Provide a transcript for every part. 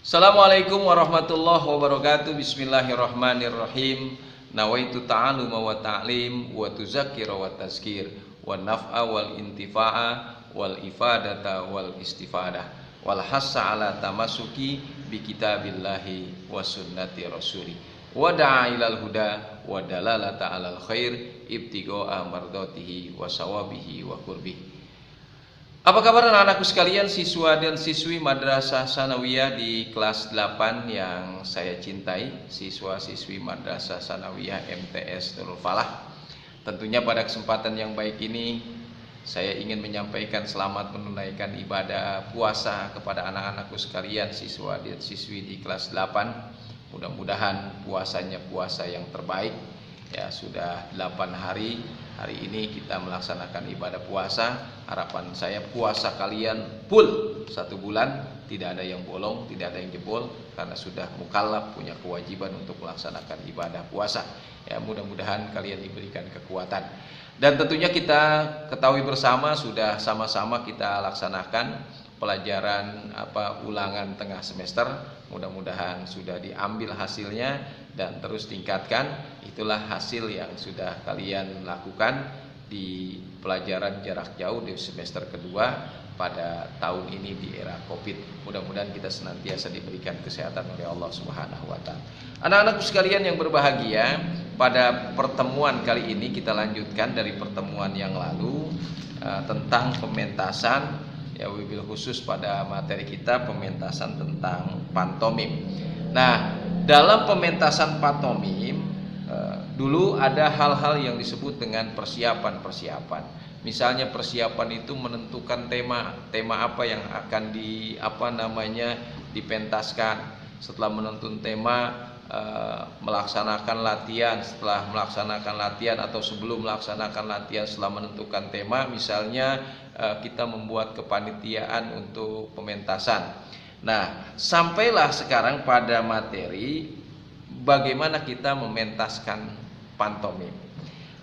Assalamualaikum warahmatullahi wabarakatuh. Bismillahirrahmanirrahim. Nawaitu ta'aluma wa ta'lim wa tuzakkira wa tazkir wa naf'a wal intifa'a wal ifadata wal istifadah wal hassa ala tamasuki bi kitabillahi wa sunnati rasuli wa da'a ilal huda wa dalalata alal khair ibtigo'a mardatihi wa sawabihi wa qurbihi. Apa kabar anak-anakku sekalian, siswa dan siswi Madrasah Sanawiyah di kelas 8 yang saya cintai, siswa-siswi Madrasah Sanawiyah MTS Nurul Falah. Tentunya pada kesempatan yang baik ini saya ingin menyampaikan selamat menunaikan ibadah puasa kepada anak-anakku sekalian, siswa dan siswi di kelas 8. Mudah-mudahan puasanya puasa yang terbaik. Ya, sudah 8 hari. Hari ini kita melaksanakan ibadah puasa. Harapan saya puasa kalian full 1 bulan, tidak ada yang bolong, tidak ada yang jebol, karena sudah mukallaf, punya kewajiban untuk melaksanakan ibadah puasa. Ya, mudah-mudahan kalian diberikan kekuatan. Dan tentunya kita ketahui bersama, sudah sama-sama kita laksanakan pelajaran ulangan tengah semester. Mudah-mudahan sudah diambil hasilnya dan terus tingkatkan. Itulah hasil yang sudah kalian lakukan di pelajaran jarak jauh di semester kedua pada tahun ini di era Covid. Mudah-mudahan kita senantiasa diberikan kesehatan oleh Allah Subhanahu wa taala. Anak-anakku sekalian yang berbahagia, pada pertemuan kali ini kita lanjutkan dari pertemuan yang lalu tentang pementasan, ya, wabil khusus pada materi kita pementasan tentang pantomim. Nah, dalam pementasan pantomim dulu ada hal-hal yang disebut dengan persiapan. Misalnya persiapan itu menentukan tema apa yang akan dipentaskan. Setelah menentukan tema, melaksanakan latihan. Setelah melaksanakan latihan atau sebelum melaksanakan latihan, setelah menentukan tema, misalnya kita membuat kepanitiaan untuk pementasan. Nah, sampailah sekarang pada materi bagaimana kita mementaskan pantomim.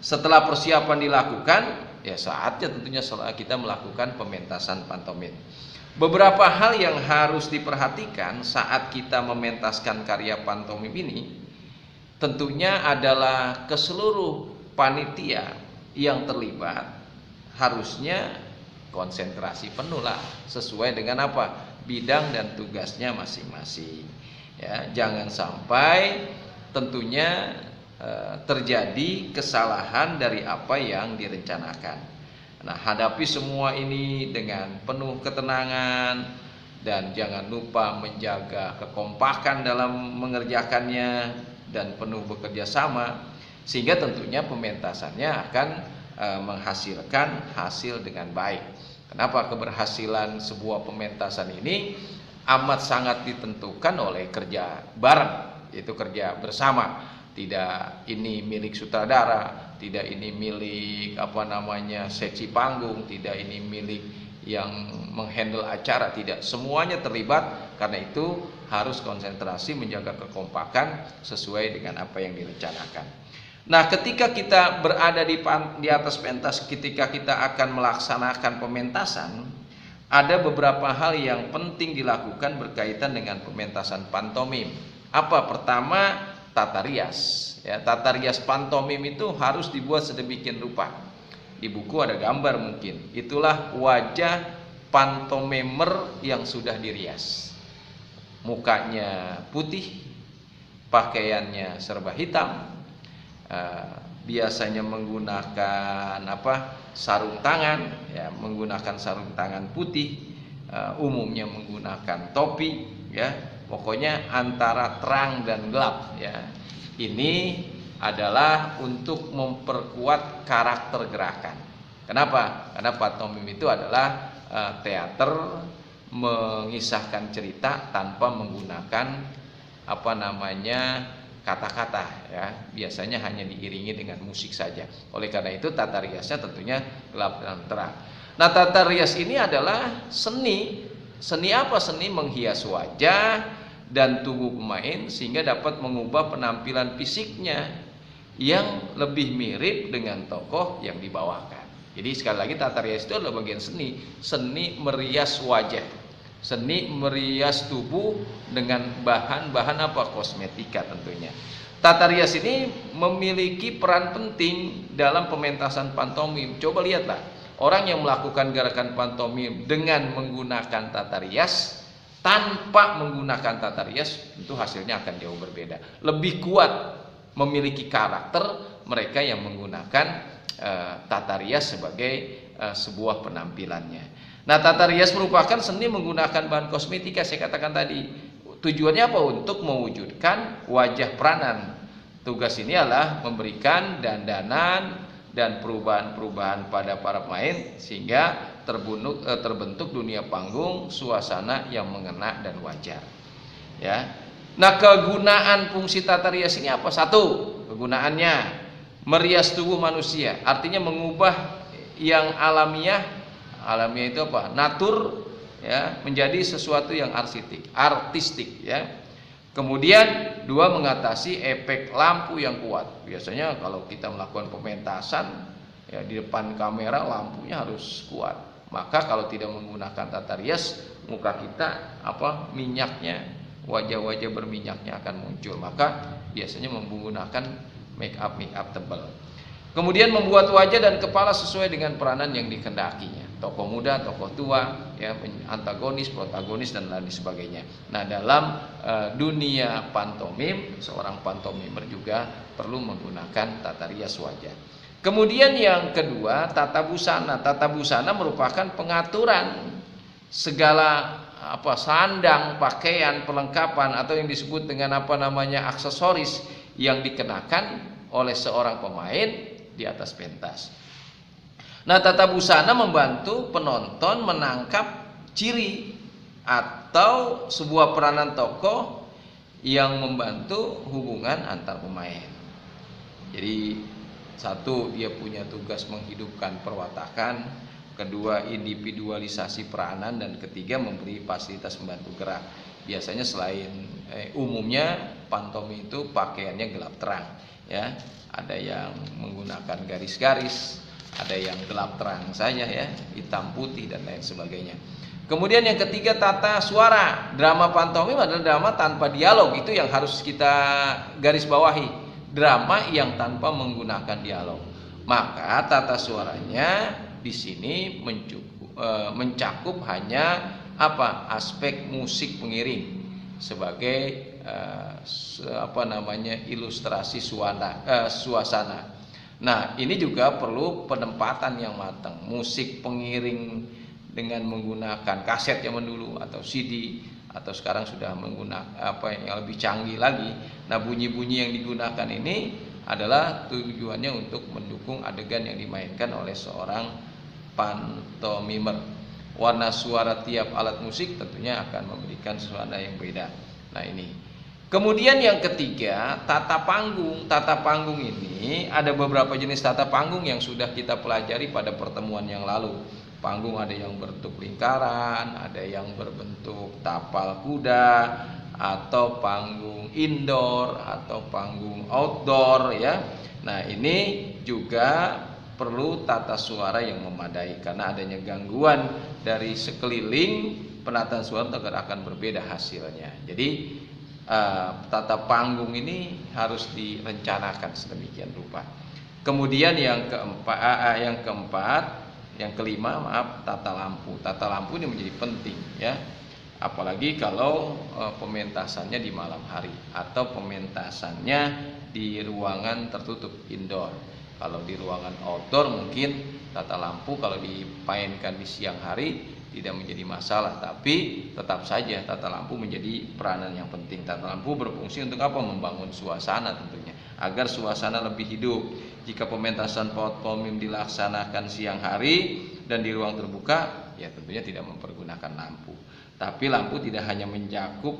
Setelah persiapan dilakukan, ya saatnya tentunya kita melakukan pementasan pantomim. Beberapa hal yang harus diperhatikan saat kita mementaskan karya pantomim ini tentunya adalah ke seluruh panitia yang terlibat harusnya konsentrasi penuh lah, sesuai dengan bidang dan tugasnya masing-masing. Ya, jangan sampai tentunya terjadi kesalahan dari apa yang direncanakan. Nah, hadapi semua ini dengan penuh ketenangan dan jangan lupa menjaga kekompakan dalam mengerjakannya dan penuh bekerja sama, sehingga tentunya pementasannya akan menghasilkan hasil dengan baik. Kenapa? Keberhasilan sebuah pementasan ini amat sangat ditentukan oleh kerja bareng, yaitu kerja bersama. Tidak ini milik sutradara, tidak ini milik seksi panggung, tidak ini milik yang menghandle acara, tidak, semuanya terlibat. Karena itu harus konsentrasi menjaga kekompakan sesuai dengan apa yang direncanakan. Nah, ketika kita berada di atas pentas, ketika kita akan melaksanakan pementasan, ada beberapa hal yang penting dilakukan berkaitan dengan pementasan pantomim. Apa? Pertama, tata rias. Ya, tata rias pantomim itu harus dibuat sedemikian rupa. Di buku ada gambar mungkin. Itulah wajah pantomimer yang sudah dirias. Mukanya putih, pakaiannya serba hitam. Biasanya menggunakan sarung tangan, ya, menggunakan sarung tangan putih, umumnya menggunakan topi, ya, pokoknya antara terang dan gelap, ya. Ini adalah untuk memperkuat karakter gerakan. Kenapa? Karena pantomim itu adalah teater mengisahkan cerita tanpa menggunakan kata-kata, ya, biasanya hanya diiringi dengan musik saja. Oleh karena itu tata riasnya tentunya gelap dan terang. Nah, tata rias ini adalah seni apa? Seni menghias wajah dan tubuh pemain sehingga dapat mengubah penampilan fisiknya yang lebih mirip dengan tokoh yang dibawakan. Jadi sekali lagi tata rias itu adalah bagian seni merias wajah. Seni merias tubuh dengan bahan-bahan apa? Kosmetika tentunya. Tata rias ini memiliki peran penting dalam pementasan pantomim. Coba lihatlah, orang yang melakukan gerakan pantomim dengan menggunakan tata rias, tanpa menggunakan tata rias, tentu hasilnya akan jauh berbeda. Lebih kuat memiliki karakter mereka yang menggunakan tata rias sebagai sebuah penampilannya. Nah, tata rias merupakan seni menggunakan bahan kosmetika, saya katakan tadi. Tujuannya apa? Untuk mewujudkan wajah peranan. Tugas ini adalah memberikan dandanan dan perubahan-perubahan pada para pemain sehingga terbentuk dunia panggung, suasana yang mengena dan wajar. Ya. Nah, kegunaan fungsi tata rias ini apa? Satu, kegunaannya merias tubuh manusia, artinya mengubah yang alamiah itu apa? Natur, ya, menjadi sesuatu yang artistik, ya. Kemudian dua, mengatasi efek lampu yang kuat. Biasanya kalau kita melakukan pementasan, ya, di depan kamera lampunya harus kuat. Maka kalau tidak menggunakan tata rias, muka kita minyaknya, wajah-wajah berminyaknya akan muncul. Maka biasanya menggunakan make up tebal. Kemudian membuat wajah dan kepala sesuai dengan peranan yang dikehendakinya. Tokoh muda, tokoh tua, ya, antagonis, protagonis, dan lain sebagainya. Nah, dalam dunia pantomim, seorang pantomimer juga perlu menggunakan tata rias wajah. Kemudian yang kedua, tata busana. Tata busana merupakan pengaturan segala sandang, pakaian, perlengkapan, atau yang disebut dengan aksesoris yang dikenakan oleh seorang pemain di atas pentas. Nah, tata busana membantu penonton menangkap ciri atau sebuah peranan tokoh yang membantu hubungan antar pemain. Jadi, satu, dia punya tugas menghidupkan perwatakan, kedua, individualisasi peranan, dan ketiga, memberi fasilitas membantu gerak. Biasanya selain umumnya pantomim itu pakaiannya gelap terang, ya. Ada yang menggunakan garis-garis, ada yang gelap terang saja, ya, hitam putih dan lain sebagainya. Kemudian yang ketiga, tata suara. Drama pantomim adalah drama tanpa dialog, itu yang harus kita garis bawahi. Drama yang tanpa menggunakan dialog. Maka tata suaranya di sini mencakup hanya aspek musik pengiring sebagai ilustrasi suasana. Nah, ini juga perlu penempatan yang matang. Musik pengiring dengan menggunakan kaset zaman dulu atau CD, atau sekarang sudah menggunakan yang lebih canggih lagi. Nah, bunyi-bunyi yang digunakan ini adalah tujuannya untuk mendukung adegan yang dimainkan oleh seorang pantomimer. Warna suara tiap alat musik tentunya akan memberikan suasana yang beda. Nah, ini. Kemudian yang ketiga, tata panggung. Tata panggung ini ada beberapa jenis tata panggung yang sudah kita pelajari pada pertemuan yang lalu. Panggung ada yang berbentuk lingkaran, ada yang berbentuk tapal kuda, atau panggung indoor, atau panggung outdoor, ya. Nah, ini juga perlu tata suara yang memadai karena adanya gangguan dari sekeliling, penataan suara akan berbeda hasilnya. Jadi tata panggung ini harus direncanakan sedemikian rupa. Kemudian yang kelima, tata lampu. Tata lampu ini menjadi penting, ya. Apalagi kalau pementasannya di malam hari atau pementasannya di ruangan tertutup indoor. Kalau di ruangan outdoor mungkin tata lampu kalau dimainkan di siang hari tidak menjadi masalah, tapi tetap saja tata lampu menjadi peranan yang penting. Tata lampu berfungsi untuk membangun suasana tentunya, agar suasana lebih hidup. Jika pementasan pantomim dilaksanakan siang hari dan di ruang terbuka, ya tentunya tidak mempergunakan lampu. Tapi lampu tidak hanya mencakup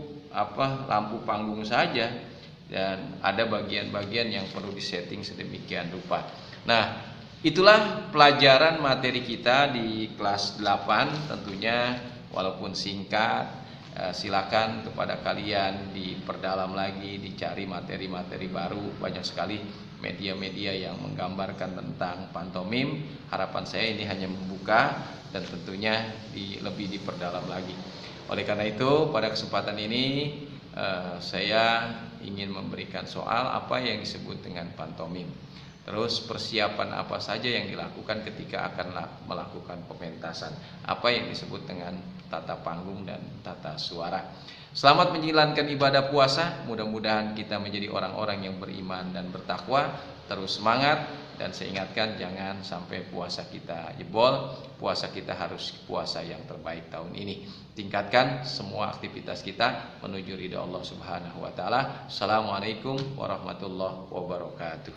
lampu panggung saja, dan ada bagian-bagian yang perlu disetting sedemikian rupa. Nah, itulah pelajaran materi kita di kelas 8. Tentunya walaupun singkat, silakan kepada kalian diperdalam lagi, dicari materi-materi baru. Banyak sekali media-media yang menggambarkan tentang pantomim. Harapan saya ini hanya membuka dan tentunya lebih diperdalam lagi. Oleh karena itu, pada kesempatan ini saya ingin memberikan soal apa yang disebut dengan pantomim. Terus persiapan apa saja yang dilakukan ketika akan melakukan pementasan. Apa yang disebut dengan tata panggung dan tata suara. Selamat menjalankan ibadah puasa. Mudah-mudahan kita menjadi orang-orang yang beriman dan bertakwa. Terus semangat. Dan saya ingatkan jangan sampai puasa kita jebol. Puasa kita harus puasa yang terbaik tahun ini. Tingkatkan semua aktivitas kita menuju ridha Allah Subhanahu wa taala. Assalamualaikum warahmatullahi wabarakatuh.